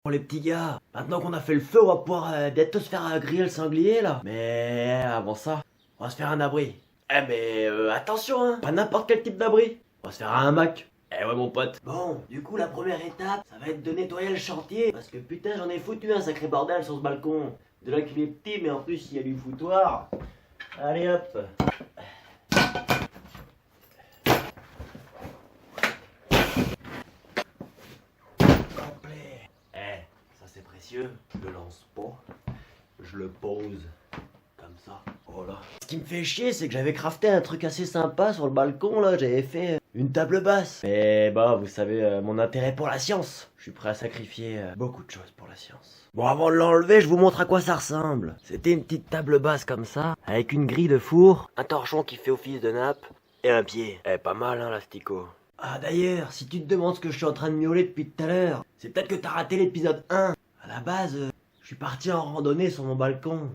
Bon les petits gars, maintenant qu'on a fait le feu, on va pouvoir bientôt se faire griller le sanglier là. Mais avant ça, on va se faire un abri. Eh mais attention hein, pas n'importe quel type d'abri. On va se faire un hamac. Eh ouais mon pote. Bon, du coup la première étape, ça va être de nettoyer le chantier. Parce que putain j'en ai foutu un sacré bordel sur ce balcon. De là qu'il est petit mais en plus il y a du foutoir. Allez hop. Complet. Eh, ça c'est précieux. Je le lance pas. Je le pose. Comme ça. Voilà. Ce qui me fait chier, c'est que j'avais crafté un truc assez sympa sur le balcon là. J'avais fait une table basse. Mais bah, vous savez, mon intérêt pour la science. Je suis prêt à sacrifier beaucoup de choses pour la science. Bon, avant de l'enlever, je vous montre à quoi ça ressemble. C'était une petite table basse comme ça, avec une grille de four, un torchon qui fait office de nappe et un pied. Eh, pas mal hein, l'astico. Ah d'ailleurs, si tu te demandes ce que je suis en train de miauler depuis tout à l'heure, c'est peut-être que t'as raté l'épisode 1. À la base, je suis parti en randonnée sur mon balcon.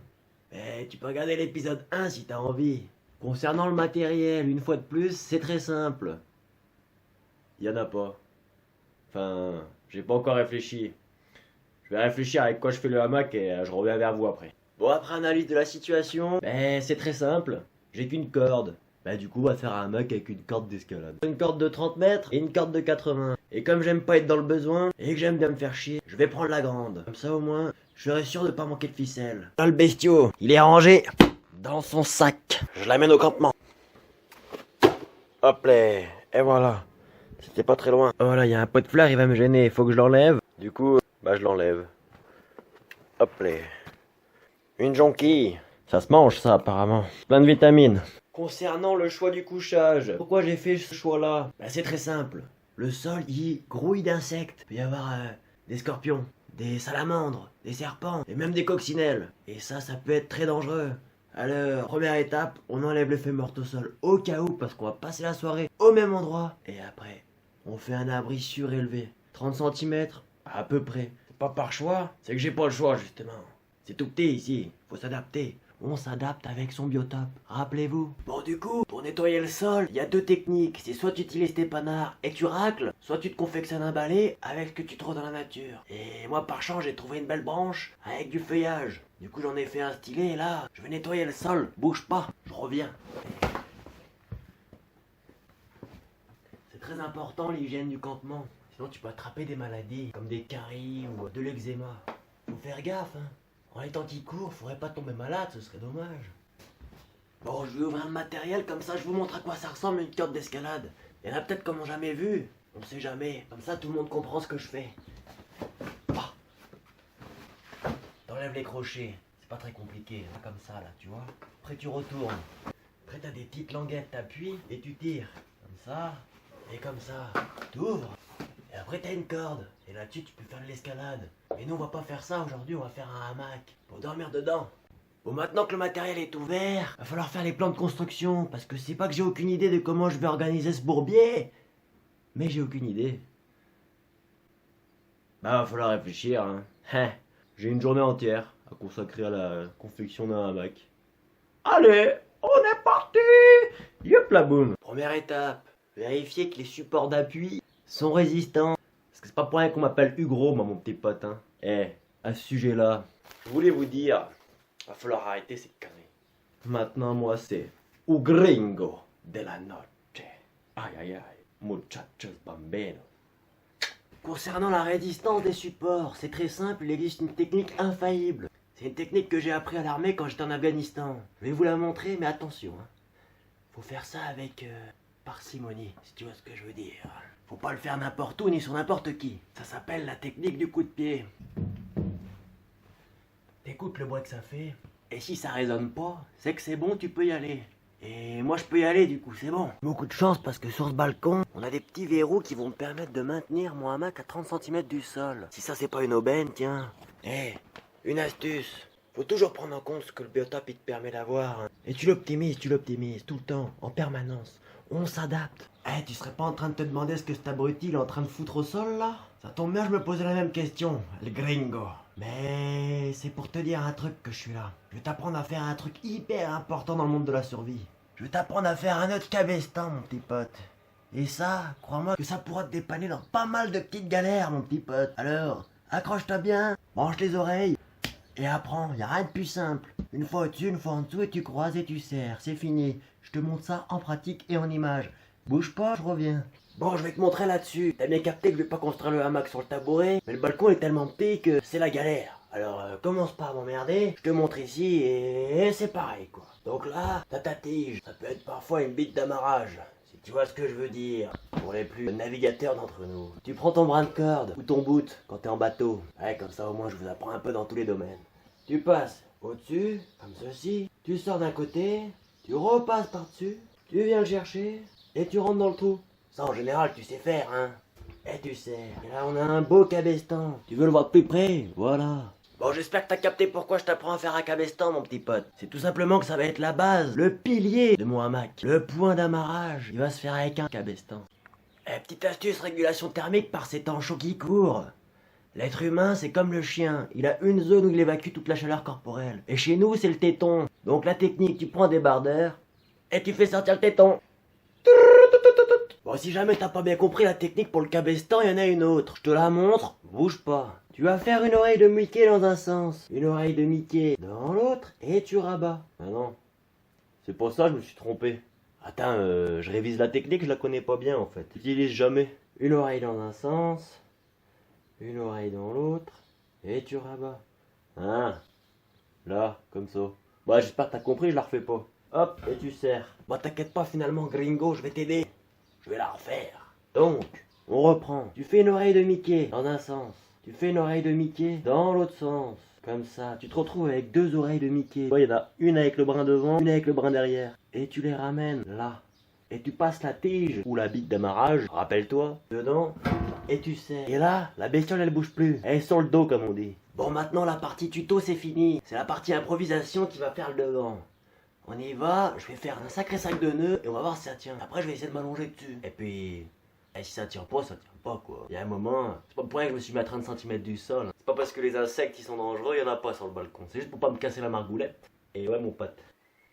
Mais tu peux regarder l'épisode 1 si t'as envie. Concernant le matériel, une fois de plus, c'est très simple. Y en a pas. Enfin, j'ai pas encore réfléchi. Je vais réfléchir avec quoi je fais le hamac et je reviens vers vous après. Bon, après analyse de la situation, c'est très simple. J'ai qu'une corde. Du coup, on va faire un hamac avec une corde d'escalade. Une corde de 30 mètres et une corde de 80. Et comme j'aime pas être dans le besoin et que j'aime bien me faire chier, je vais prendre la grande. Comme ça, au moins, je serai sûr de pas manquer de ficelle. Là, le bestiau, il est rangé dans son sac. Je l'amène au campement. Hop là, et voilà. C'était pas très loin. Oh là, il y a un pot de fleurs, il va me gêner. Faut que je l'enlève. Du coup, je l'enlève. Hop là. Une jonquille. Ça se mange, ça, apparemment. Plein de vitamines. Concernant le choix du couchage, pourquoi j'ai fait ce choix-là? C'est très simple. Le sol, il grouille d'insectes. Il peut y avoir des scorpions, des salamandres, des serpents et même des coccinelles. Et ça peut être très dangereux. Alors, première étape, on enlève les feuilles mortes au sol au cas où, parce qu'on va passer la soirée au même endroit. Et après, on fait un abri surélevé. 30 cm, à peu près. C'est pas par choix, c'est que j'ai pas le choix, justement. C'est tout petit ici, faut s'adapter. On s'adapte avec son biotope, rappelez-vous. Bon du coup, pour nettoyer le sol, il y a deux techniques. C'est soit tu utilises tes panards et tu racles, soit tu te confectionnes un balai avec ce que tu trouves dans la nature. Et moi par chance, j'ai trouvé une belle branche avec du feuillage. Du coup j'en ai fait un stylet et là, je vais nettoyer le sol. Bouge pas, je reviens. C'est très important l'hygiène du campement. Sinon tu peux attraper des maladies comme des caries ou de l'eczéma. Faut faire gaffe hein. En les temps qui courent, faudrait pas tomber malade, ce serait dommage. Bon, je vais ouvrir le matériel, comme ça je vous montre à quoi ça ressemble une corde d'escalade. Il y en a peut-être qui n'ont jamais vu, on sait jamais. Comme ça tout le monde comprend ce que je fais. Ah. T'enlèves les crochets, c'est pas très compliqué, hein, comme ça là, tu vois. Après tu retournes. Après t'as des petites languettes, t'appuies et tu tires. Comme ça, et comme ça. T'ouvres. Et après t'as une corde, et là-dessus tu peux faire de l'escalade. Mais nous on va pas faire ça aujourd'hui, on va faire un hamac, pour dormir dedans. Bon maintenant que le matériel est ouvert, va falloir faire les plans de construction, parce que c'est pas que j'ai aucune idée de comment je vais organiser ce bourbier, mais j'ai aucune idée. Va falloir réfléchir hein. J'ai une journée entière à consacrer à la confection d'un hamac. Allez, on est parti. Yop la boum. Première étape, vérifier que les supports d'appui sont résistants. Parce que c'est pas pour rien qu'on m'appelle Hugro, moi, mon petit pote. Hein. À ce sujet-là, je voulais vous dire, va falloir arrêter ces conneries. Maintenant, moi, c'est Ugringo de la noche. Aïe, aïe, aïe, muchachos bambino. Concernant la résistance des supports, c'est très simple, il existe une technique infaillible. C'est une technique que j'ai appris à l'armée quand j'étais en Afghanistan. Je vais vous la montrer, mais attention. Hein. Faut faire ça avec parcimonie, si tu vois ce que je veux dire. Faut pas le faire n'importe où ni sur n'importe qui. Ça s'appelle la technique du coup de pied. T'écoutes le bruit que ça fait, et si ça résonne pas, c'est que c'est bon, tu peux y aller. Et moi je peux y aller du coup, c'est bon. Beaucoup de chance parce que sur ce balcon, on a des petits verrous qui vont me permettre de maintenir mon hamac à 30 cm du sol. Si ça c'est pas une aubaine, tiens. Une astuce. Faut toujours prendre en compte ce que le biotope il te permet d'avoir. Hein. Et tu l'optimises tout le temps, en permanence. On s'adapte. Tu serais pas en train de te demander ce que cet abruti il est en train de foutre au sol là? Ça tombe bien, je me posais la même question, le gringo. Mais c'est pour te dire un truc que je suis là. Je vais t'apprendre à faire un truc hyper important dans le monde de la survie. Je vais t'apprendre à faire un autre cabestan, mon petit pote. Et ça, crois-moi que ça pourra te dépanner dans pas mal de petites galères, mon petit pote. Alors, accroche-toi bien, branche les oreilles et apprends, y a rien de plus simple. Une fois au-dessus, une fois en dessous et tu croises et tu serres, c'est fini. Je te montre ça en pratique et en image. Bouge pas, je reviens. Bon, je vais te montrer là-dessus. T'as bien capté que je vais pas construire le hamac sur le tabouret, mais le balcon est tellement petit que c'est la galère. Alors commence pas à m'emmerder, je te montre ici et c'est pareil quoi. Donc là, t'as ta tige, ça peut être parfois une bite d'amarrage, si tu vois ce que je veux dire, pour les plus navigateurs d'entre nous. Tu prends ton brin de corde ou ton boot quand t'es en bateau, ouais comme ça au moins je vous apprends un peu dans tous les domaines. Tu passes au-dessus, comme ceci, tu sors d'un côté, tu repasses par-dessus, tu viens le chercher et tu rentres dans le trou. Ça en général tu sais faire hein. Et tu sais, et là on a un beau cabestan. Tu veux le voir de plus près? Voilà. Bon, j'espère que t'as capté pourquoi je t'apprends à faire un cabestan, mon petit pote. C'est tout simplement que ça va être la base, le pilier de mon hamac. Le point d'amarrage, il va se faire avec un cabestan. Eh, petite astuce, régulation thermique par ces temps chauds qui courent. L'être humain, c'est comme le chien. Il a une zone où il évacue toute la chaleur corporelle. Et chez nous, c'est le téton. Donc la technique, tu prends des débardeur et tu fais sortir le téton. Bon, si jamais t'as pas bien compris la technique pour le cabestan, il y en a une autre. Je te la montre, bouge pas. Tu vas faire une oreille de Mickey dans un sens, une oreille de Mickey dans l'autre, et tu rabats. Ah non, c'est pour ça que je me suis trompé. Attends, je révise la technique, je la connais pas bien en fait. J'utilise jamais. Une oreille dans un sens, une oreille dans l'autre, et tu rabats. Ah, là, comme ça. Bah j'espère que t'as compris, je la refais pas. Hop, et tu serres. Bah t'inquiète pas finalement gringo, je vais t'aider. Je vais la refaire. Donc, on reprend. Tu fais une oreille de Mickey dans un sens. Tu fais une oreille de Mickey dans l'autre sens. Comme ça. Tu te retrouves avec deux oreilles de Mickey. Il y en a une avec le brin devant, une avec le brin derrière. Et tu les ramènes là. Et tu passes la tige ou la bite d'amarrage, rappelle-toi, dedans. Et tu serres. Et là, la bestiole elle bouge plus. Elle est sur le dos comme on dit. Bon maintenant la partie tuto c'est fini. C'est la partie improvisation qui va faire le devant. On y va, je vais faire un sacré sac de nœuds et on va voir si ça tient. Après je vais essayer de m'allonger dessus. Et puis, si ça tient pas, ça tient pas quoi. Il y a un moment, c'est pas pour rien que je me suis mis à 30 cm du sol. C'est pas parce que les insectes ils sont dangereux, il y en a pas sur le balcon. C'est juste pour pas me casser la margoulette. Et ouais mon pote,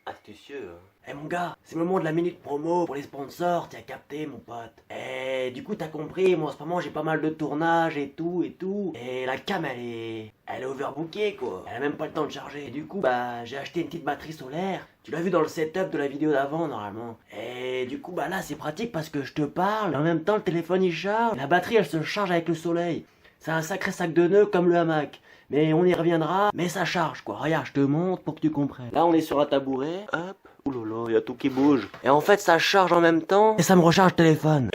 astucieux hein. Eh mon gars, c'est le moment de la minute promo pour les sponsors, t'as capté mon pote. Et du coup t'as compris, moi en ce moment j'ai pas mal de tournages et tout. Et la cam elle est overbookée quoi. Elle a même pas le temps de charger. Et du coup bah j'ai acheté une petite batterie solaire. Tu l'as vu dans le setup de la vidéo d'avant normalement. Et du coup bah là c'est pratique parce que je te parle, et en même temps le téléphone il charge. La batterie elle se charge avec le soleil. C'est un sacré sac de nœuds comme le hamac. Mais on y reviendra, mais ça charge quoi. Regarde, je te montre pour que tu comprennes. Là on est sur un tabouret, hop. Oulala, il y a tout qui bouge. Et en fait, ça charge en même temps et ça me recharge le téléphone.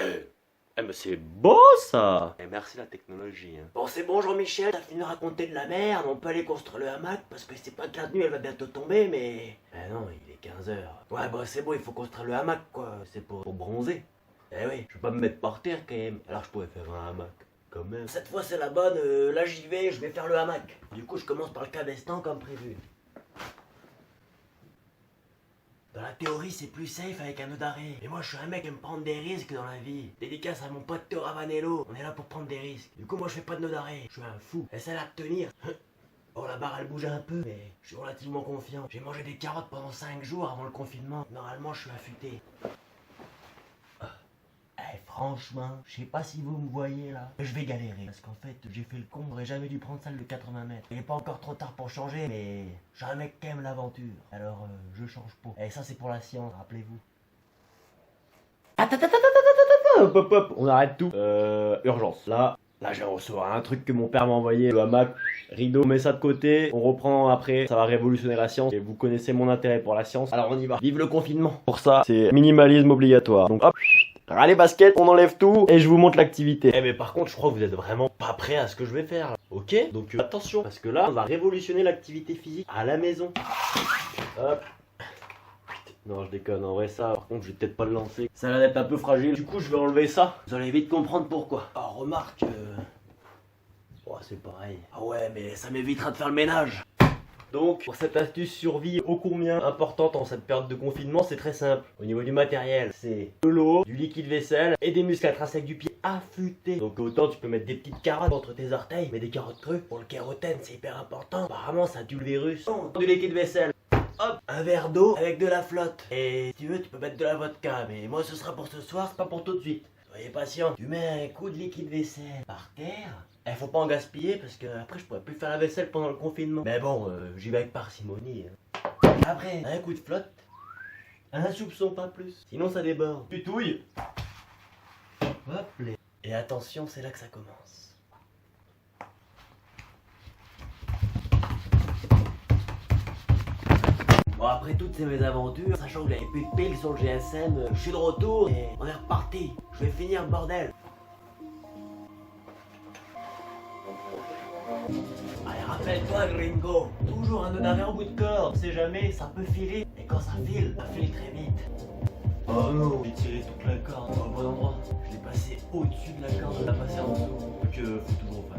Eh mais c'est beau ça. Et merci la technologie hein. Bon c'est bon Jean-Michel, t'as fini de raconter de la merde, on peut aller construire le hamac parce que c'est pas que la nuit elle va bientôt tomber mais... Eh non, il est 15h. Ouais bah c'est bon, il faut construire le hamac quoi, c'est pour bronzer. Eh oui, je vais pas me mettre par terre quand même, alors je pourrais faire un hamac. Quand même. Cette fois c'est la bonne, là j'y vais, je vais faire le hamac. Du coup je commence par le cabestan comme prévu. Dans la théorie, c'est plus safe avec un nœud d'arrêt. Mais moi, je suis un mec qui aime prendre des risques dans la vie. Dédicace à mon pote Théo Ravanello. On est là pour prendre des risques. Du coup, moi, je fais pas de nœud d'arrêt. Je suis un fou. Essaie là de tenir. Oh, la barre, elle bouge un peu, mais je suis relativement confiant. J'ai mangé des carottes pendant 5 jours avant le confinement. Normalement, je suis affûté. Eh, franchement, je sais pas si vous me voyez là. Je vais galérer. Parce qu'en fait, j'ai fait le con. J'aurais jamais dû prendre celle de 80 mètres. Il est pas encore trop tard pour changer, mais je suis un mec qui aime l'aventure. Alors, je change pas. Et ça, c'est pour la science, rappelez-vous. Hop, hop, hop. On arrête tout. Urgence. Là, j'ai reçu un truc que mon père m'a envoyé. Le hamac, rideau, on met ça de côté. On reprend après. Ça va révolutionner la science. Et vous connaissez mon intérêt pour la science. Alors, on y va. Vive le confinement. Pour ça, c'est minimalisme obligatoire. Donc, hop. Allez basket, on enlève tout et je vous montre l'activité. Eh mais par contre je crois que vous êtes vraiment pas prêts à ce que je vais faire là. Ok, donc attention, parce que là on va révolutionner l'activité physique à la maison. Hop. Non je déconne, en vrai ça par contre je vais peut-être pas le lancer. Ça a l'air d'être un peu fragile, du coup je vais enlever ça. Vous allez vite comprendre pourquoi. Oh remarque, oh c'est pareil. Ah ouais mais ça m'évitera de faire le ménage. Donc, pour cette astuce survie ô combien importante en cette période de confinement, c'est très simple. Au niveau du matériel, c'est de l'eau, du liquide vaisselle et des muscles intrinsèques du pied affûtés. Donc autant tu peux mettre des petites carottes entre tes orteils, mais des carottes crues. Pour le kérotène, c'est hyper important. Apparemment, ça tue le virus. Donc, du liquide vaisselle. Hop, un verre d'eau avec de la flotte. Et si tu veux, tu peux mettre de la vodka. Mais moi, ce sera pour ce soir, c'est pas pour tout de suite. Soyez patient. Tu mets un coup de liquide vaisselle par terre. Eh, faut pas en gaspiller parce que après je pourrais plus faire la vaisselle pendant le confinement. Mais bon, j'y vais avec parcimonie. Hein. Après, un coup de flotte, un soupçon pas plus. Sinon ça déborde. Tu touilles. Hop là. Et attention, c'est là que ça commence. Bon, après toutes ces mésaventures, sachant que j'avais plus de piles sur le GSM, je suis de retour et on est reparti. Je vais finir le bordel. Allez, rappelle-toi, Gringo, toujours un nœud d'arrêt en bout de corde. On sait jamais, ça peut filer. Et quand ça file très vite. Oh non, j'ai tiré toute la corde au bon endroit. Je l'ai passé au-dessus de la corde, je l'ai passé en dessous. Que faut toujours faire.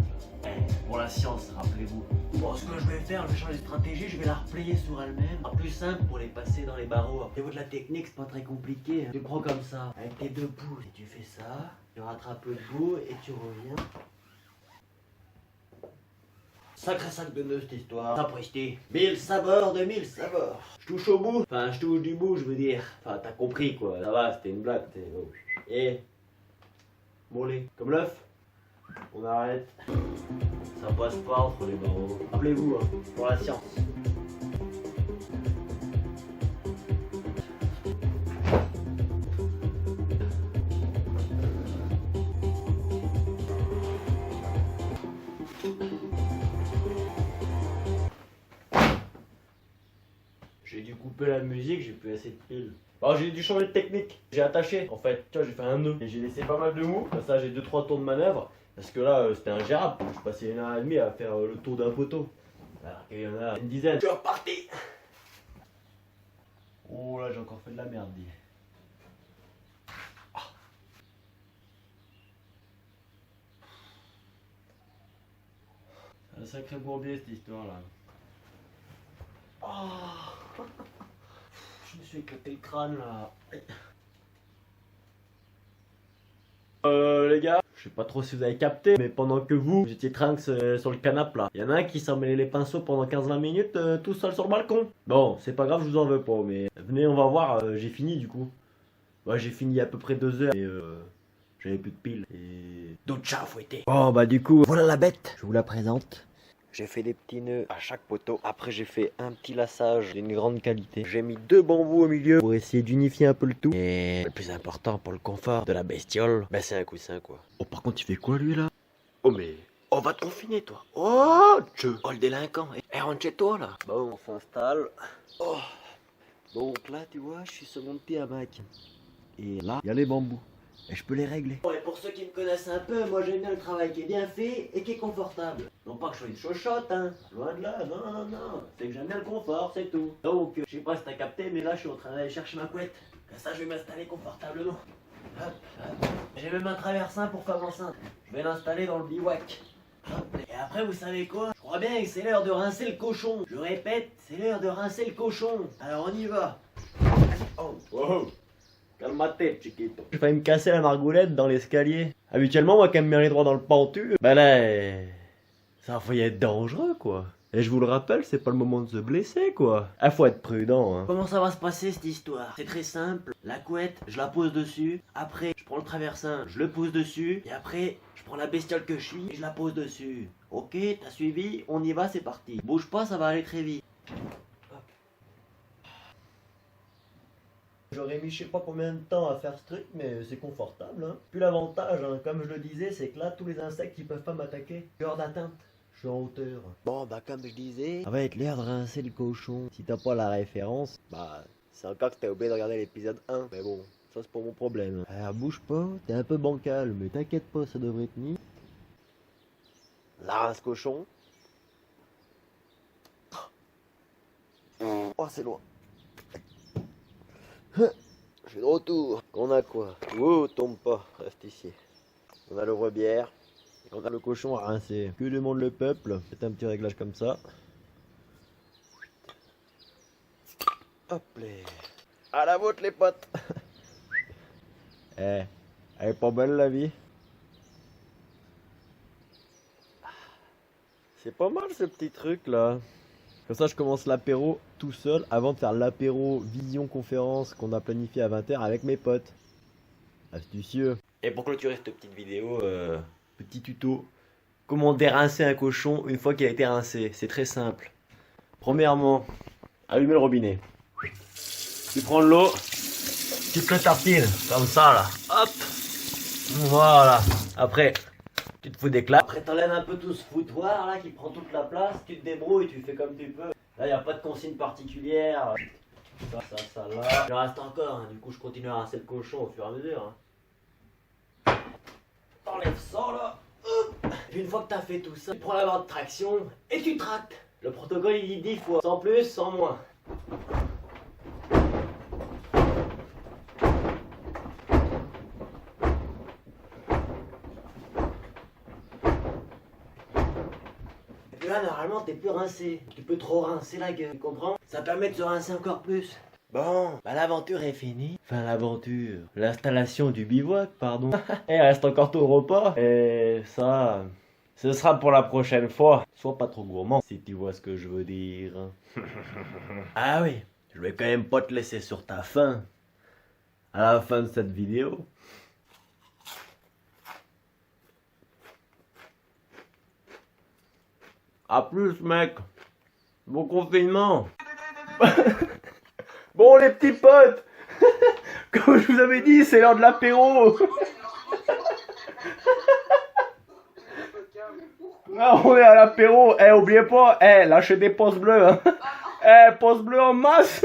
Pour la science, rappelez-vous. Bon, ce que je vais faire, je vais changer de stratégie, je vais la replier sur elle-même. Plus simple pour les passer dans les barreaux. Au niveau de la technique, c'est pas très compliqué. Hein. Tu prends comme ça, avec tes deux pouces, et tu fais ça. Tu rattrapes le bout et tu reviens. Sacré sac de nœuds cette histoire. Sapristi. 1000 sabords de 1000 sabords. Je touche au bout. Enfin, je touche du bout, je veux dire. Enfin, t'as compris quoi. Ça va, c'était une blague. Et. Mollet. Comme l'œuf. On arrête. Ça passe pas entre les barreaux. Rappelez-vous, hein, pour la science. J'ai dû couper la musique, j'ai plus assez de piles. Alors j'ai dû changer de technique. J'ai attaché en fait, tu vois, j'ai fait un nœud. Et j'ai laissé pas mal de mou. Comme ça j'ai 2-3 tours de manœuvre. Parce que là c'était ingérable. Je passais 1h30 à faire le tour d'un poteau. Alors qu'il y en a une dizaine. Je suis reparti. Oh là j'ai encore fait de la merde. Dis. Ah. C'est un sacré bourbier cette histoire là. Oh. Je me suis éclaté le crâne là. Les gars, je sais pas trop si vous avez capté, mais pendant que vous étiez trinks sur le canapé là, il y en a un qui s'en mêlait les pinceaux pendant 15-20 minutes tout seul sur le balcon. Bon, c'est pas grave, je vous en veux pas, mais venez, on va voir, j'ai fini du coup. Ouais, j'ai fini à peu près 2 heures et j'avais plus de piles. Et d'autres chats fouettés. Bon, bah du coup, voilà la bête, je vous la présente. J'ai fait des petits nœuds à chaque poteau. Après, j'ai fait un petit lassage d'une grande qualité. J'ai mis 2 bambous au milieu pour essayer d'unifier un peu le tout. Et le plus important pour le confort de la bestiole, bah c'est un coussin quoi. Oh, par contre, il fait quoi lui là? Oh, mais. Oh, va te confiner toi. Oh, oh, le délinquant. Eh, rentre chez toi là. Bon, on s'installe. Oh. Donc là, tu vois, je suis sur mon petit hamac. Et là, il y a les bambous. Et je peux les régler. Bon, et pour ceux qui me connaissent un peu, moi j'aime bien le travail qui est bien fait et qui est confortable. Non pas que je sois une chochotte, hein. Loin de là, non, non, non. C'est que j'aime bien le confort, c'est tout. Donc, je sais pas si t'as capté, mais là je suis en train d'aller chercher ma couette. Comme ça, je vais m'installer confortablement. Hop, hop. J'ai même un traversin pour femme enceinte. Je vais l'installer dans le bivouac. Hop. Et après, vous savez quoi? Je crois bien que c'est l'heure de rincer le cochon. Je répète, c'est l'heure de rincer le cochon. Alors on y va. Oh, wow. Calme-toi, chiquito. J'ai failli me casser la margoulette dans l'escalier. Habituellement, moi qui aime bien les droits dans le pentu, bah là, ça va être dangereux, quoi. Et je vous le rappelle, c'est pas le moment de se blesser, quoi. Ah, faut être prudent, hein. Comment ça va se passer, cette histoire? C'est très simple. La couette, je la pose dessus. Après, je prends le traversin, je le pose dessus. Et après, je prends la bestiole que je suis et je la pose dessus. Ok, t'as suivi? On y va, c'est parti. Bouge pas, ça va aller très vite. J'aurais mis je sais pas combien de temps à faire ce truc, mais c'est confortable. Hein. Puis l'avantage, hein, comme je le disais, c'est que là, tous les insectes ils peuvent pas m'attaquer. Je suis hors d'atteinte, je suis en hauteur. Bon, bah comme je disais, ça va être l'air de rincer le cochon. Si t'as pas la référence, bah c'est encore que t'as oublié de regarder l'épisode 1. Mais bon, ça c'est pas mon problème. Alors bouge pas, t'es un peu bancal, mais t'inquiète pas, ça devrait tenir. La rince cochon. Oh, c'est loin. Je suis de retour. On a quoi? Oh, tombe pas, reste ici. On a le rebière. Et on a le cochon à rincer. Que demande le peuple? Faites un petit réglage comme ça. Hop là. À la vôtre les potes. Eh, elle est pas belle la vie. C'est pas mal ce petit truc là. Comme ça, je commence l'apéro tout seul avant de faire l'apéro vision conférence qu'on a planifié à 20h avec mes potes. Astucieux. Et pour clôturer cette petite vidéo, petit tuto Comment dérincer un cochon une fois qu'il a été rincé? C'est très simple. Premièrement, allumer le robinet. Tu prends de l'eau, tu te le tartines, comme ça là. Hop. Voilà. Après, tu te fous d'éclat. Après, t'enlèves un peu tout ce foutoir là qui prend toute la place. Tu te débrouilles, tu fais comme tu peux. Là, il n'y a pas de consigne particulière. Ça, là. Il en reste encore, hein. Du coup, je continue à rincer le cochon au fur et à mesure. Hein. T'enlèves ça là. Puis une fois que t'as fait tout ça, tu prends la barre de traction et tu tractes. Le protocole il dit 10 fois, sans plus, sans moins. Et puis là normalement t'es plus rincé. Tu peux trop rincer la gueule, tu comprends? Ça permet de se rincer encore plus. Bon, bah l'aventure est finie. Enfin l'aventure, l'installation du bivouac, pardon. Et il reste encore tout le repas. Et ça, ce sera pour la prochaine fois. Sois pas trop gourmand, si tu vois ce que je veux dire. Ah oui, je vais quand même pas te laisser sur ta faim. À la fin de cette vidéo. A plus mec. Bon confinement. Bon les petits potes, comme je vous avais dit, c'est l'heure de l'apéro. Ah, on est à l'apéro. Eh, oubliez pas, lâchez des pouces bleus. Hein. Pouces bleus en masse.